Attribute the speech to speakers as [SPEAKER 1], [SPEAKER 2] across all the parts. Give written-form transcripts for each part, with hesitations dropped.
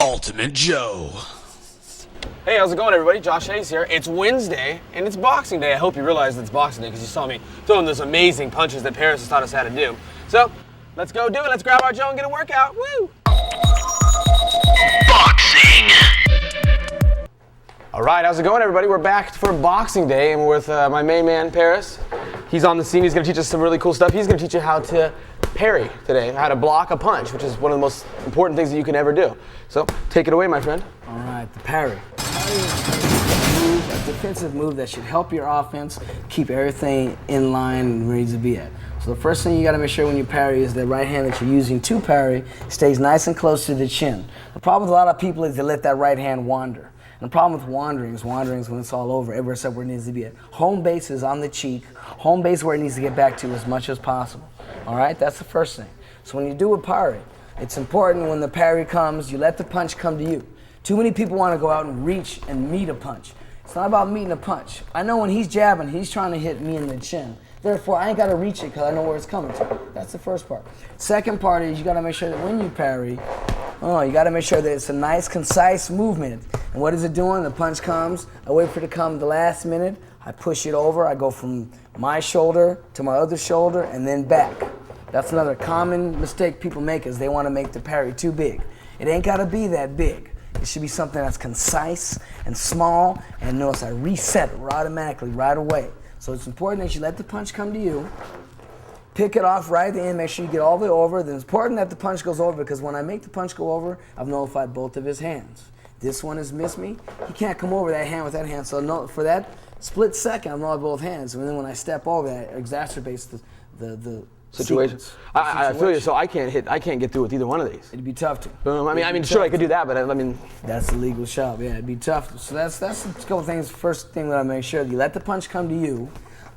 [SPEAKER 1] Ultimate Joe.
[SPEAKER 2] Hey, how's it going, everybody? Josh Hayes here. It's Wednesday, and it's Boxing Day. I hope you realize it's Boxing Day because you saw me throwing those amazing punches that Paris has taught us how to do. So, let's go do it. Let's grab our Joe and get a workout. Woo!
[SPEAKER 1] Boxing.
[SPEAKER 2] All right, how's it going, everybody? We're back for Boxing Day, and we're with my main man, Paris. He's on the scene. He's going to teach us some really cool stuff. He's going to teach you how to parry today, how to block a punch, which is one of the most important things that you can ever do. So, take it away, my friend.
[SPEAKER 3] All right, the parry. A defensive move that should help your offense keep everything in line and ready to be at. So the first thing you got to make sure when you parry is the right hand that you're using to parry stays nice and close to the chin. The problem with a lot of people is they let that right hand wander. And the problem with wandering is when it's all over, everywhere except where it needs to be at. Home base is on the cheek. Home base where it needs to get back to as much as possible. All right, that's the first thing. So when you do a parry, it's important when the parry comes, you let the punch come to you. Too many people want to go out and reach and meet a punch. It's not about meeting a punch. I know when he's jabbing, he's trying to hit me in the chin. Therefore, I ain't got to reach it because I know where it's coming to. That's the first part. Second part is you got to make sure that when you parry, you got to make sure that it's a nice, concise movement. And what is it doing? The punch comes. I wait for it to come the last minute. I push it over. I go from my shoulder to my other shoulder and then back. That's another common mistake people make is they want to make the parry too big. It ain't got to be that big. It should be something that's concise and small, and notice I reset it automatically right away. So it's important that you let the punch come to you, pick it off right at the end, make sure you get all the way over. Then it's important that the punch goes over because when I make the punch go over, I've nullified both of his hands. This one has missed me. He can't come over that hand with that hand. So for that split second, I've nullified both hands. And then when I step over that, it exacerbates the
[SPEAKER 2] Situation. I feel you. So I can't get through with either one of these.
[SPEAKER 3] It'd be tough to.
[SPEAKER 2] Boom. I mean, sure I could do that, but I mean.
[SPEAKER 3] That's the legal shop. Yeah, it'd be tough. So that's a couple things. First thing that I make sure you let the punch come to you.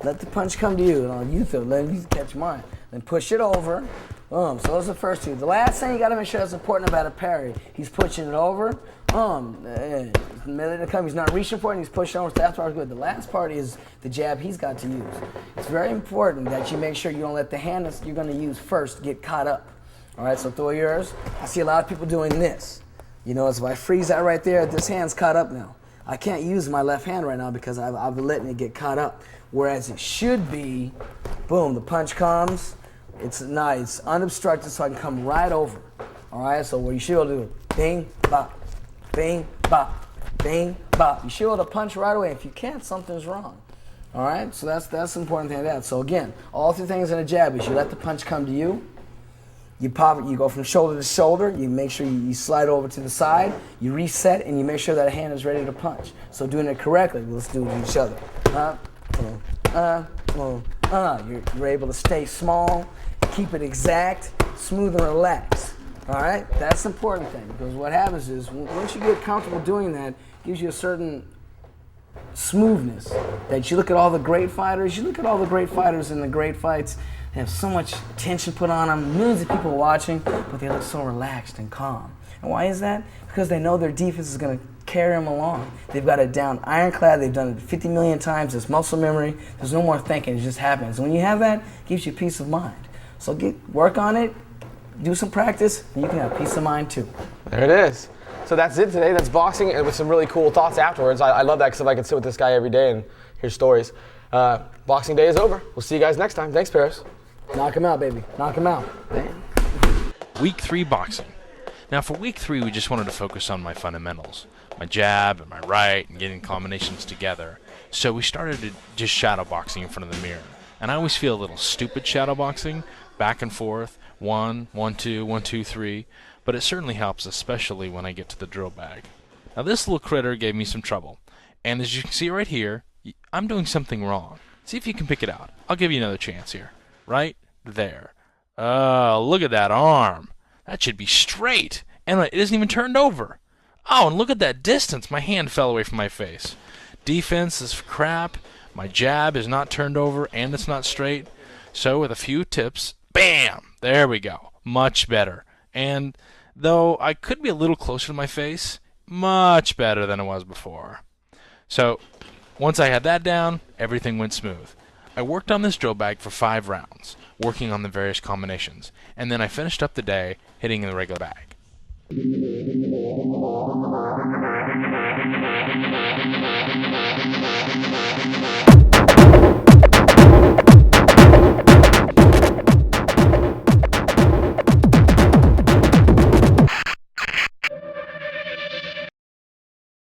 [SPEAKER 3] Let the punch come to you, and you feel. Let you catch mine. Then push it over. Boom. So those are the first two. The last thing you got to make sure that's important about a parry. He's pushing it over. The minute it comes, he's not reaching for it, and he's pushing over. So that's part good. The last part is the jab he's got to use. It's very important that you make sure you don't let the hand that you're going to use first get caught up. All right, so throw yours. I see a lot of people doing this. You know, if I freeze that right there, this hand's caught up now. I can't use my left hand right now because I've been letting it get caught up. Whereas it should be, boom, the punch comes. It's nice, unobstructed, so I can come right over. All right, so what you should be able to do, bing, bop, bing, bop, bing, bop. You should be able to punch right away. If you can't, something's wrong. All right, so that's the important thing of that. So again, all three things in a jab is you let the punch come to you. You pop it, you go from shoulder to shoulder, you make sure you slide over to the side, you reset, and you make sure that hand is ready to punch. So doing it correctly, let's do it with each other. You're able to stay small, keep it exact, smooth and relaxed. All right, that's the important thing because what happens is once you get comfortable doing that, it gives you a certain smoothness that you look at all the great fighters. You look at all the great fighters in the great fights. They have so much attention put on them, millions of people watching, but they look so relaxed and calm. And why is that? Because they know their defense is going to carry them along. They've got it down ironclad. They've done it 50 million times. It's muscle memory. There's no more thinking. It just happens. And when you have that, it gives you peace of mind. So work on it, do some practice, and you can have peace of mind too.
[SPEAKER 2] There it is. So that's it today. That's boxing, and with some really cool thoughts afterwards. I love that because I can sit with this guy every day and hear stories. Boxing Day is over. We'll see you guys next time. Thanks, Paris.
[SPEAKER 3] Knock him out, baby. Knock him out.
[SPEAKER 4] Week 3 boxing. Now for week 3, we just wanted to focus on my fundamentals, my jab and my right, and getting combinations together. So we started to just shadow boxing in front of the mirror. And I always feel a little stupid shadow boxing, back and forth, 1, 1, 2, 1, 2, 3, but it certainly helps, especially when I get to the drill bag. Now this little critter gave me some trouble, and as you can see right here, I'm doing something wrong. See if you can pick it out. I'll give you another chance here. Right there. Oh, look at that arm. That should be straight, and it isn't even turned over. Oh, and look at that distance. My hand fell away from my face. Defense is crap. My jab is not turned over, and it's not straight. So with a few tips, bam! There we go. Much better. And though I could be a little closer to my face, much better than it was before. So once I had that down, everything went smooth. I worked on this drill bag for 5 rounds, working on the various combinations, and then I finished up the day hitting the regular bag.